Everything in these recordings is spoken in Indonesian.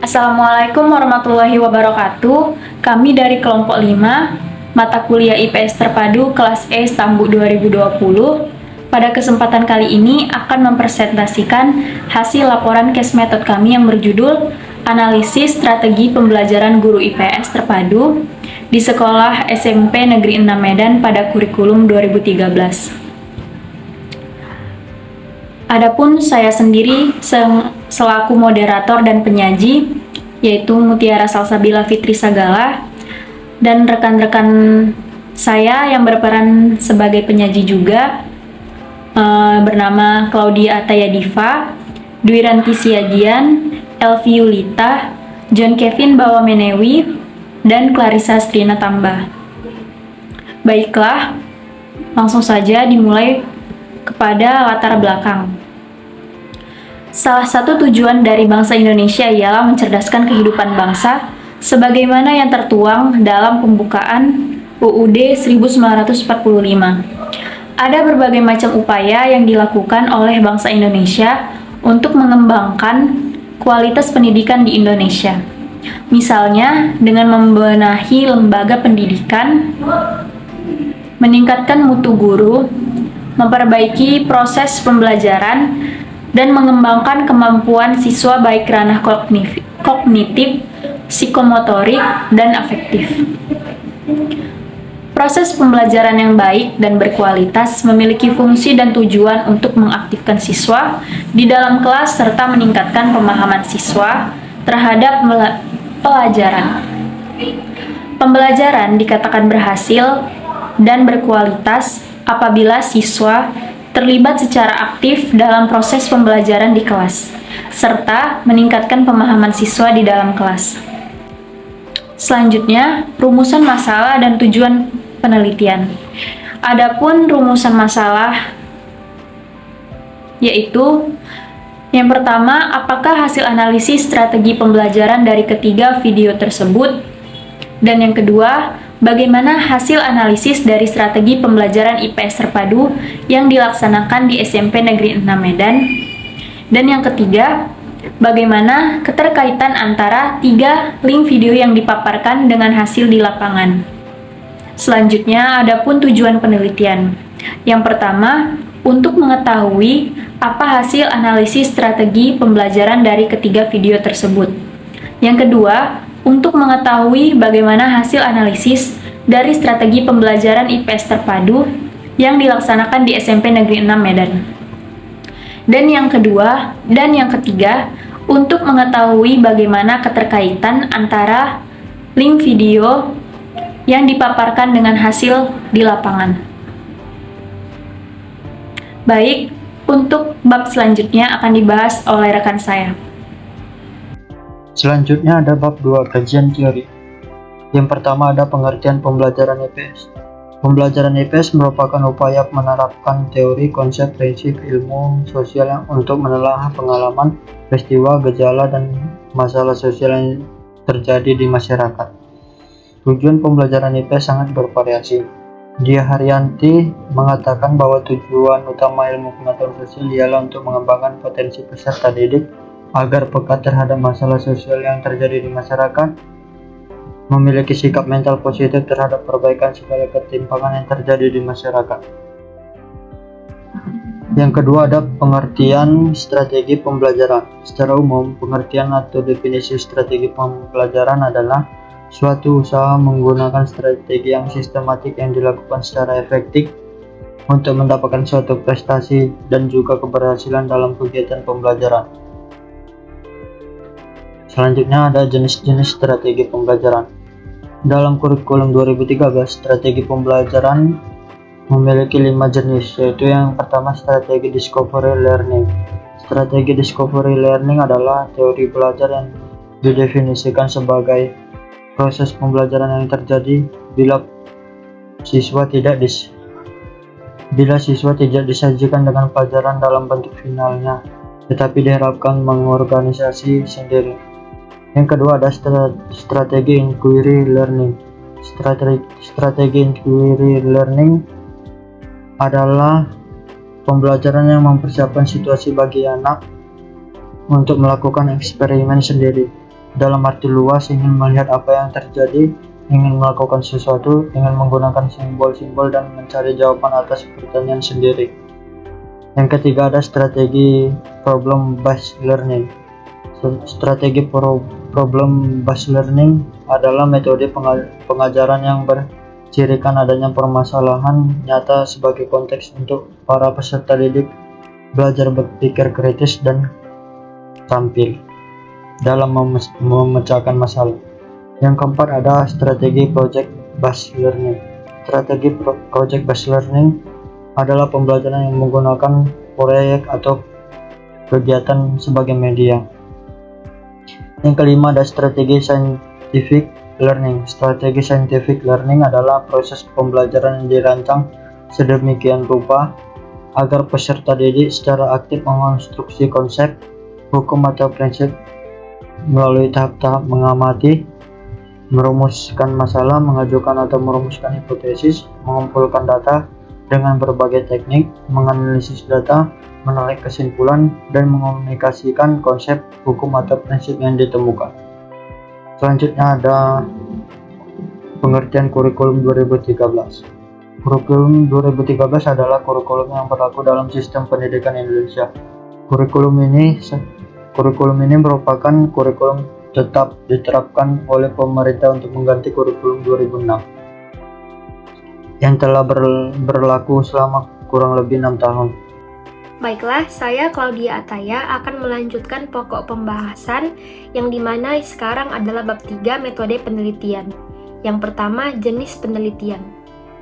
Assalamualaikum warahmatullahi wabarakatuh. Kami dari kelompok 5, mata kuliah IPS Terpadu kelas E Stambu 2020. Pada kesempatan kali ini akan mempresentasikan hasil laporan case method kami yang berjudul Analisis Strategi Pembelajaran Guru IPS Terpadu di Sekolah SMP Negeri 6 Medan pada kurikulum 2013. Adapun saya sendiri selaku moderator dan penyaji, yaitu Mutiara Salsabila Fitri Sagala, dan rekan-rekan saya yang berperan sebagai penyaji juga bernama Claudia Ataya Diva, Dwi Ranti Siagian, Elvi Yulita, John Kevin Bawamenewi, dan Clarissa Strina Tamba. Baiklah, langsung saja dimulai kepada latar belakang. Salah satu tujuan dari bangsa Indonesia ialah mencerdaskan kehidupan bangsa sebagaimana yang tertuang dalam pembukaan UUD 1945. Ada berbagai macam upaya yang dilakukan oleh bangsa Indonesia untuk mengembangkan kualitas pendidikan di Indonesia. Misalnya dengan membenahi lembaga pendidikan, meningkatkan mutu guru, memperbaiki proses pembelajaran, dan mengembangkan kemampuan siswa baik ranah kognitif, psikomotorik, dan afektif. Proses pembelajaran yang baik dan berkualitas memiliki fungsi dan tujuan untuk mengaktifkan siswa di dalam kelas serta meningkatkan pemahaman siswa terhadap pelajaran. Pembelajaran dikatakan berhasil dan berkualitas apabila siswa terlibat secara aktif dalam proses pembelajaran di kelas, serta meningkatkan pemahaman siswa di dalam kelas. Selanjutnya, rumusan masalah dan tujuan penelitian. Adapun rumusan masalah yaitu yang pertama, apakah hasil analisis strategi pembelajaran dari ketiga video tersebut? Dan yang kedua, bagaimana hasil analisis dari strategi pembelajaran IPS Terpadu yang dilaksanakan di SMP Negeri 6 Medan? Dan yang ketiga, bagaimana keterkaitan antara 3 link video yang dipaparkan dengan hasil di lapangan? Selanjutnya, adapun tujuan penelitian. Yang pertama, untuk mengetahui apa hasil analisis strategi pembelajaran dari ketiga video tersebut. Yang kedua, untuk mengetahui bagaimana hasil analisis dari strategi pembelajaran IPS Terpadu yang dilaksanakan di SMP Negeri 6 Medan. Dan yang kedua dan yang ketiga, untuk mengetahui bagaimana keterkaitan antara link video yang dipaparkan dengan hasil di lapangan. Baik, untuk bab selanjutnya akan dibahas oleh rekan saya. Selanjutnya ada bab 2, kajian teori. Yang pertama ada pengertian pembelajaran IPS. Pembelajaran IPS merupakan upaya menerapkan teori, konsep, prinsip, ilmu sosial untuk menelaah pengalaman, peristiwa, gejala, dan masalah sosial yang terjadi di masyarakat. Tujuan pembelajaran IPS sangat bervariasi. Dia Haryanti mengatakan bahwa tujuan utama ilmu pengetahuan sosial ialah untuk mengembangkan potensi peserta didik agar peka terhadap masalah sosial yang terjadi di masyarakat, memiliki sikap mental positif terhadap perbaikan segala ketimpangan yang terjadi di masyarakat. Yang kedua ada pengertian strategi pembelajaran. Secara umum, pengertian atau definisi strategi pembelajaran adalah suatu usaha menggunakan strategi yang sistematik yang dilakukan secara efektif untuk mendapatkan suatu prestasi dan juga keberhasilan dalam kegiatan pembelajaran. Selanjutnya ada jenis-jenis strategi pembelajaran. Dalam kurikulum 2013, strategi pembelajaran memiliki 5 jenis, yaitu yang pertama strategi discovery learning. Strategi discovery learning adalah teori belajar yang didefinisikan sebagai proses pembelajaran yang terjadi bila siswa tidak disajikan dengan pelajaran dalam bentuk finalnya, tetapi diharapkan mengorganisasi sendiri. Yang kedua ada strategi inquiry learning. Strategi inquiry learning adalah pembelajaran yang mempersiapkan situasi bagi anak untuk melakukan eksperimen sendiri. dalam arti luas, ingin melihat apa yang terjadi, ingin melakukan sesuatu, ingin menggunakan simbol-simbol dan mencari jawaban atas pertanyaan sendiri. Yang ketiga ada strategi problem based learning. Strategi problem based learning adalah metode pengajaran yang bercirikan adanya permasalahan nyata sebagai konteks untuk para peserta didik belajar berpikir kritis dan tampil dalam memecahkan masalah. Yang keempat ada strategi project based learning. Strategi project based learning adalah pembelajaran yang menggunakan proyek atau kegiatan sebagai media. Yang kelima ada strategi scientific learning. Strategi scientific learning adalah proses pembelajaran yang dirancang sedemikian rupa agar peserta didik secara aktif mengonstruksi konsep, hukum atau prinsip melalui tahap-tahap mengamati, merumuskan masalah, mengajukan atau merumuskan hipotesis, mengumpulkan data dengan berbagai teknik, menganalisis data, menarik kesimpulan, dan mengkomunikasikan konsep, hukum atau prinsip yang ditemukan. Selanjutnya ada pengertian kurikulum 2013. Kurikulum 2013 adalah kurikulum yang berlaku dalam sistem pendidikan Indonesia. Kurikulum ini merupakan kurikulum tetap diterapkan oleh pemerintah untuk mengganti kurikulum 2006 yang telah berlaku selama kurang lebih 6 tahun. Baiklah, saya Claudia Ataya akan melanjutkan pokok pembahasan yang dimana sekarang adalah bab 3 metode penelitian. Yang pertama, jenis penelitian.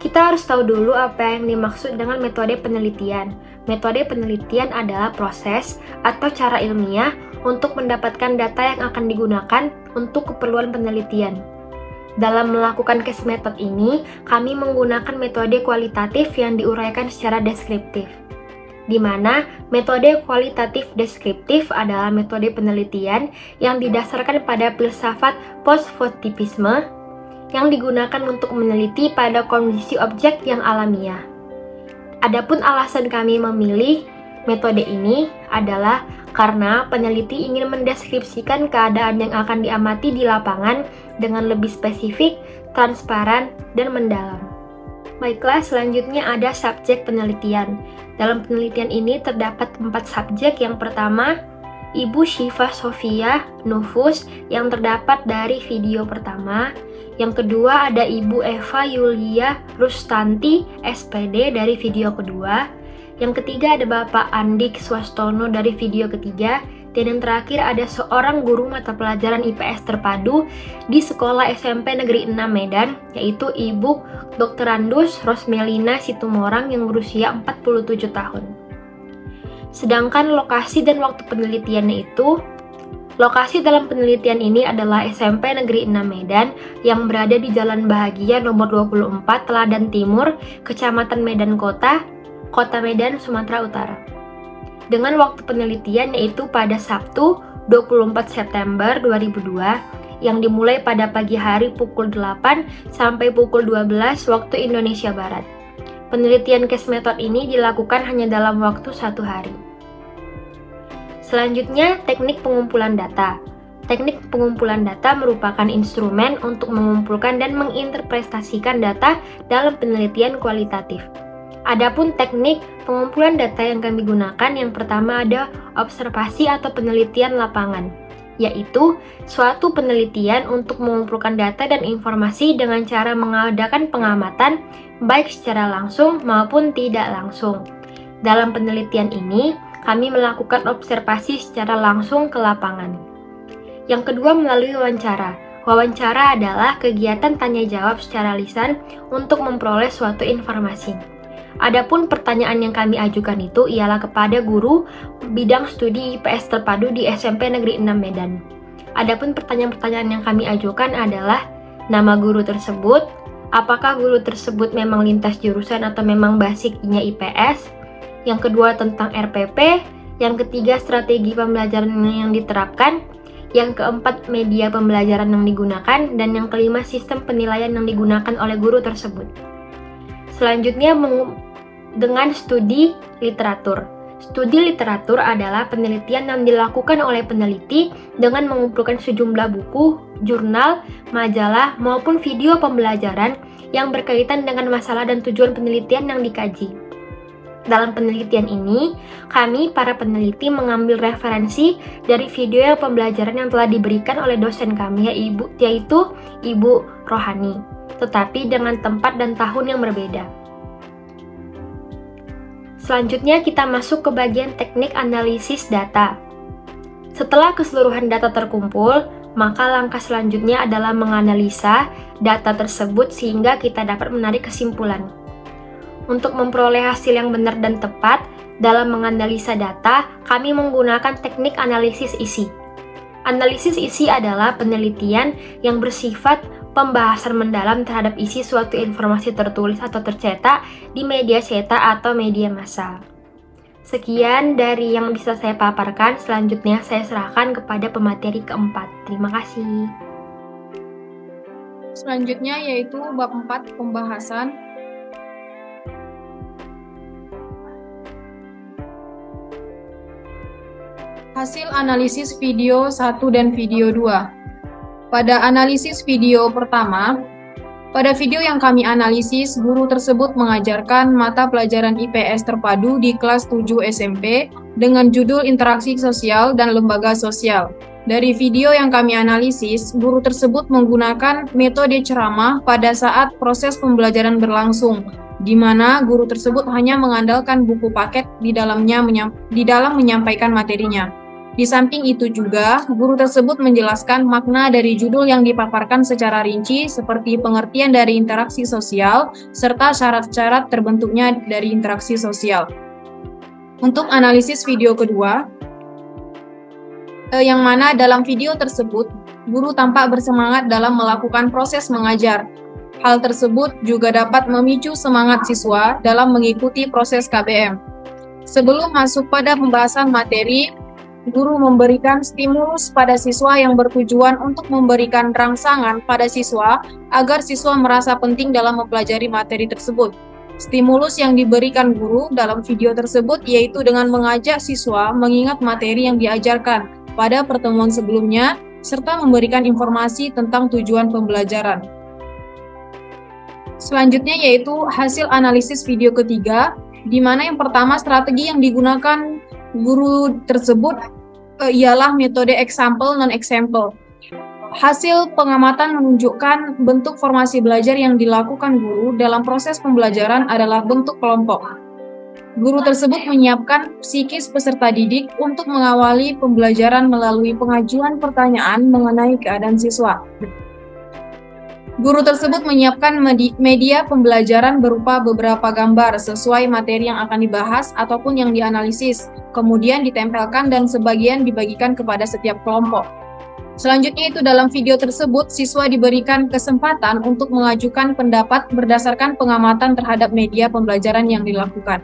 Kita harus tahu dulu apa yang dimaksud dengan metode penelitian. Metode penelitian adalah proses atau cara ilmiah untuk mendapatkan data yang akan digunakan untuk keperluan penelitian. Dalam melakukan case method ini, kami menggunakan metode kualitatif yang diuraikan secara deskriptif, di mana metode kualitatif deskriptif adalah metode penelitian yang didasarkan pada filsafat positivisme yang digunakan untuk meneliti pada kondisi objek yang alamiah. Adapun alasan kami memilih metode ini adalah karena peneliti ingin mendeskripsikan keadaan yang akan diamati di lapangan dengan lebih spesifik, transparan, dan mendalam. Baiklah, selanjutnya ada subjek penelitian. Dalam penelitian ini terdapat 4 subjek. Yang pertama, Ibu Syifa Sofia Nufus yang terdapat dari video pertama. Yang kedua ada Ibu Eva Yulia Rustanti SPD dari video kedua. Yang ketiga ada Bapak Andik Swastono dari video ketiga. Dan yang terakhir ada seorang guru mata pelajaran IPS terpadu di Sekolah SMP Negeri 6 Medan, yaitu Ibu Dr. Randus Rosmelina Situmorang yang berusia 47 tahun. Sedangkan lokasi dan waktu penelitiannya itu, lokasi dalam penelitian ini adalah SMP Negeri 6 Medan yang berada di Jalan Bahagia nomor 24 Teladan Timur, Kecamatan Medan Kota, Kota Medan, Sumatera Utara. Dengan waktu penelitian yaitu pada Sabtu 24 September 2002 yang dimulai pada pagi hari pukul 8 sampai pukul 12 waktu Indonesia Barat. Penelitian case method ini dilakukan hanya dalam waktu 1 hari. Selanjutnya, teknik pengumpulan data. Teknik pengumpulan data merupakan instrumen untuk mengumpulkan dan menginterpretasikan data dalam penelitian kualitatif. Adapun teknik pengumpulan data yang kami gunakan, yang pertama ada observasi atau penelitian lapangan, yaitu suatu penelitian untuk mengumpulkan data dan informasi dengan cara mengadakan pengamatan baik secara langsung maupun tidak langsung. Dalam penelitian ini, kami melakukan observasi secara langsung ke lapangan. Yang kedua melalui wawancara. Wawancara adalah kegiatan tanya jawab secara lisan untuk memperoleh suatu informasi. Adapun pertanyaan yang kami ajukan itu ialah kepada guru bidang studi IPS terpadu di SMP Negeri 6 Medan. Adapun pertanyaan-pertanyaan yang kami ajukan adalah nama guru tersebut, apakah guru tersebut memang lintas jurusan atau memang basicnya IPS, yang kedua tentang RPP, yang ketiga strategi pembelajaran yang diterapkan, yang keempat media pembelajaran yang digunakan, dan yang kelima sistem penilaian yang digunakan oleh guru tersebut. Selanjutnya dengan studi literatur. Studi literatur adalah penelitian yang dilakukan oleh peneliti dengan mengumpulkan sejumlah buku, jurnal, majalah, maupun video pembelajaran yang berkaitan dengan masalah dan tujuan penelitian yang dikaji. Dalam penelitian ini, kami para peneliti mengambil referensi dari video pembelajaran yang telah diberikan oleh dosen kami yaitu Ibu Rohani, tetapi dengan tempat dan tahun yang berbeda. Selanjutnya kita masuk ke bagian teknik analisis data. Setelah keseluruhan data terkumpul, maka langkah selanjutnya adalah menganalisa data tersebut sehingga kita dapat menarik kesimpulan. Untuk memperoleh hasil yang benar dan tepat dalam menganalisa data, kami menggunakan teknik analisis isi. Analisis isi adalah penelitian yang bersifat pembahasan mendalam terhadap isi suatu informasi tertulis atau tercetak di media cetak atau media massal. Sekian dari yang bisa saya paparkan, selanjutnya saya serahkan kepada pemateri keempat. Terima kasih. Selanjutnya yaitu bab 4 pembahasan. Hasil analisis video 1 dan video 2. Pada analisis video pertama, pada video yang kami analisis, guru tersebut mengajarkan mata pelajaran IPS terpadu di kelas 7 SMP dengan judul Interaksi Sosial dan Lembaga Sosial. Dari video yang kami analisis, guru tersebut menggunakan metode ceramah pada saat proses pembelajaran berlangsung, di mana guru tersebut hanya mengandalkan buku paket di dalam menyampaikan materinya. Di samping itu juga, guru tersebut menjelaskan makna dari judul yang dipaparkan secara rinci seperti pengertian dari interaksi sosial, serta syarat-syarat terbentuknya dari interaksi sosial. Untuk analisis video kedua, yang mana dalam video tersebut, guru tampak bersemangat dalam melakukan proses mengajar. Hal tersebut juga dapat memicu semangat siswa dalam mengikuti proses KBM. Sebelum masuk pada pembahasan materi, guru memberikan stimulus pada siswa yang bertujuan untuk memberikan rangsangan pada siswa agar siswa merasa penting dalam mempelajari materi tersebut. Stimulus yang diberikan guru dalam video tersebut yaitu dengan mengajak siswa mengingat materi yang diajarkan pada pertemuan sebelumnya serta memberikan informasi tentang tujuan pembelajaran. Selanjutnya yaitu hasil analisis video ketiga, di mana yang pertama strategi yang digunakan guru tersebut ialah metode example non-example. Hasil pengamatan menunjukkan bentuk formasi belajar yang dilakukan guru dalam proses pembelajaran adalah bentuk kelompok. Guru tersebut menyiapkan psikis peserta didik untuk mengawali pembelajaran melalui pengajuan pertanyaan mengenai keadaan siswa. Guru tersebut menyiapkan media pembelajaran berupa beberapa gambar sesuai materi yang akan dibahas ataupun yang dianalisis, kemudian ditempelkan dan sebagian dibagikan kepada setiap kelompok. Selanjutnya itu dalam video tersebut, siswa diberikan kesempatan untuk mengajukan pendapat berdasarkan pengamatan terhadap media pembelajaran yang dilakukan.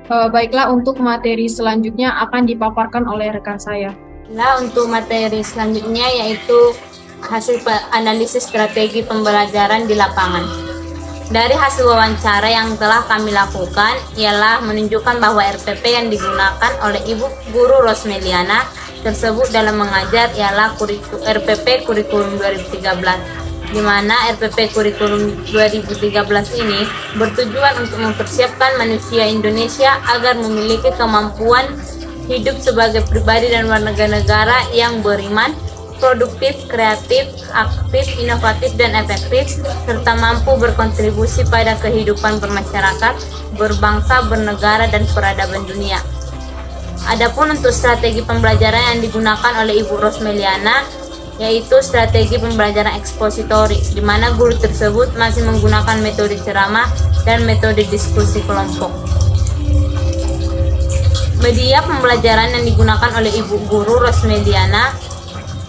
Baiklah, untuk materi selanjutnya akan dipaparkan oleh rekan saya. Nah, untuk materi selanjutnya yaitu hasil analisis strategi pembelajaran di lapangan. Dari hasil wawancara yang telah kami lakukan ialah menunjukkan bahwa RPP yang digunakan oleh Ibu Guru Rosmeliana tersebut dalam mengajar ialah RPP Kurikulum 2013, di mana RPP Kurikulum 2013 ini bertujuan untuk mempersiapkan manusia Indonesia agar memiliki kemampuan hidup sebagai pribadi dan warga negara yang beriman, produktif, kreatif, aktif, inovatif, dan efektif, serta mampu berkontribusi pada kehidupan bermasyarakat, berbangsa, bernegara, dan peradaban dunia. Adapun untuk strategi pembelajaran yang digunakan oleh Ibu Rosmeliana, yaitu strategi pembelajaran ekspositori, di mana guru tersebut masih menggunakan metode ceramah dan metode diskusi kelompok. Media pembelajaran yang digunakan oleh Ibu Guru Rosmeliana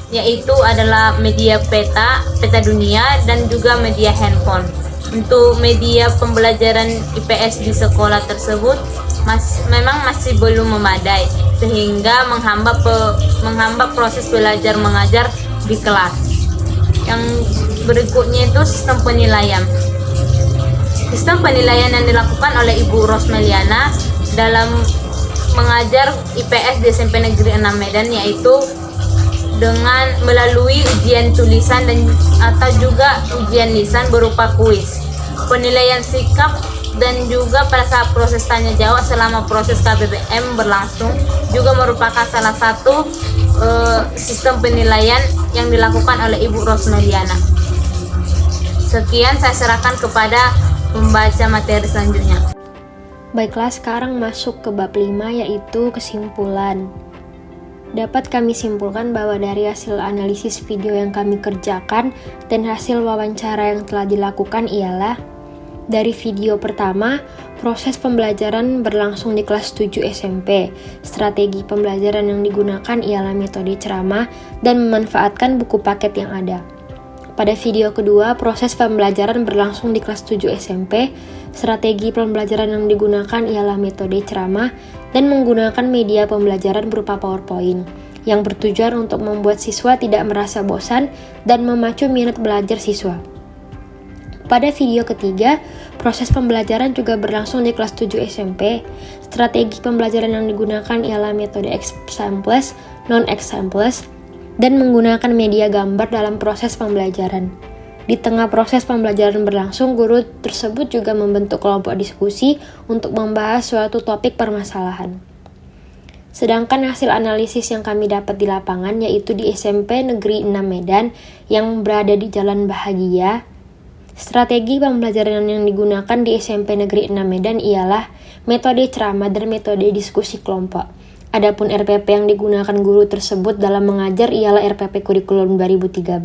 yaitu adalah media peta dunia dan juga media handphone. Untuk media pembelajaran IPS di sekolah tersebut memang masih belum memadai sehingga menghambat proses belajar mengajar di kelas. Yang berikutnya itu sistem penilaian. Sistem penilaian yang dilakukan oleh Ibu Rosmeliana dalam mengajar IPS di SMP Negeri 6 Medan yaitu dengan melalui ujian tulisan dan atau juga ujian lisan berupa kuis, penilaian sikap, dan juga pada saat proses tanya jawab selama proses KBBM berlangsung juga merupakan salah satu sistem penilaian yang dilakukan oleh Ibu Rosmeliana. Sekian, saya serahkan kepada pembaca materi selanjutnya. Baiklah, sekarang masuk ke bab 5 yaitu kesimpulan. Dapat kami simpulkan bahwa dari hasil analisis video yang kami kerjakan dan hasil wawancara yang telah dilakukan ialah dari video pertama, proses pembelajaran berlangsung di kelas 7 SMP. Strategi pembelajaran yang digunakan ialah metode ceramah dan memanfaatkan buku paket yang ada. Pada video kedua, proses pembelajaran berlangsung di kelas 7 SMP. Strategi pembelajaran yang digunakan ialah metode ceramah dan menggunakan media pembelajaran berupa PowerPoint yang bertujuan untuk membuat siswa tidak merasa bosan dan memacu minat belajar siswa. Pada video ketiga, proses pembelajaran juga berlangsung di kelas 7 SMP. Strategi pembelajaran yang digunakan ialah metode Examples, non-Examples, dan menggunakan media gambar dalam proses pembelajaran. Di tengah proses pembelajaran berlangsung, guru tersebut juga membentuk kelompok diskusi untuk membahas suatu topik permasalahan. Sedangkan hasil analisis yang kami dapat di lapangan yaitu di SMP Negeri 6 Medan yang berada di Jalan Bahagia. Strategi pembelajaran yang digunakan di SMP Negeri 6 Medan ialah metode ceramah dan metode diskusi kelompok. Adapun RPP yang digunakan guru tersebut dalam mengajar ialah RPP Kurikulum 2013.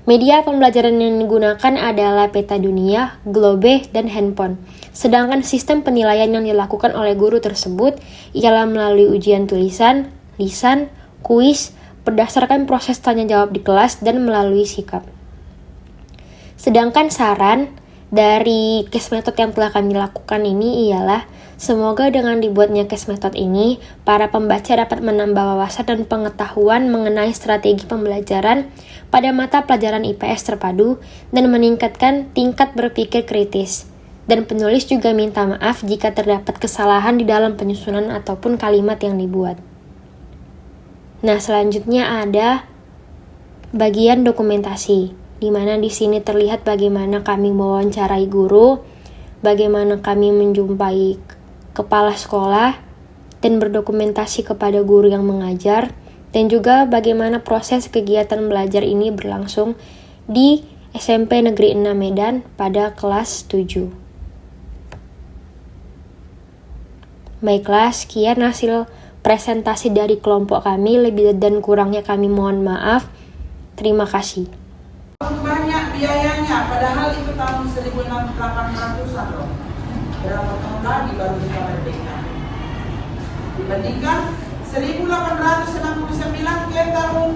Media pembelajaran yang digunakan adalah peta dunia, globe, dan handphone. Sedangkan sistem penilaian yang dilakukan oleh guru tersebut ialah melalui ujian tulisan, lisan, kuis, berdasarkan proses tanya jawab di kelas, dan melalui sikap. Sedangkan saran dari case method yang telah kami lakukan ini ialah semoga dengan dibuatnya case method ini, para pembaca dapat menambah wawasan dan pengetahuan mengenai strategi pembelajaran pada mata pelajaran IPS terpadu dan meningkatkan tingkat berpikir kritis. Dan penulis juga minta maaf jika terdapat kesalahan di dalam penyusunan ataupun kalimat yang dibuat. Nah, selanjutnya ada bagian dokumentasi, di mana di sini terlihat bagaimana kami mewawancarai guru, bagaimana kami menjumpai kepala sekolah, dan berdokumentasi kepada guru yang mengajar, dan juga bagaimana proses kegiatan belajar ini berlangsung di SMP Negeri 6 Medan pada kelas 7. Baiklah, sekian hasil presentasi dari kelompok kami. Lebih dan kurangnya kami mohon maaf. Terima kasih. Banyak biayanya, padahal itu tahun 1800-an loh. Berapa tahun lagi baru kita merdeka. Dibandingkan 1869 ke tahun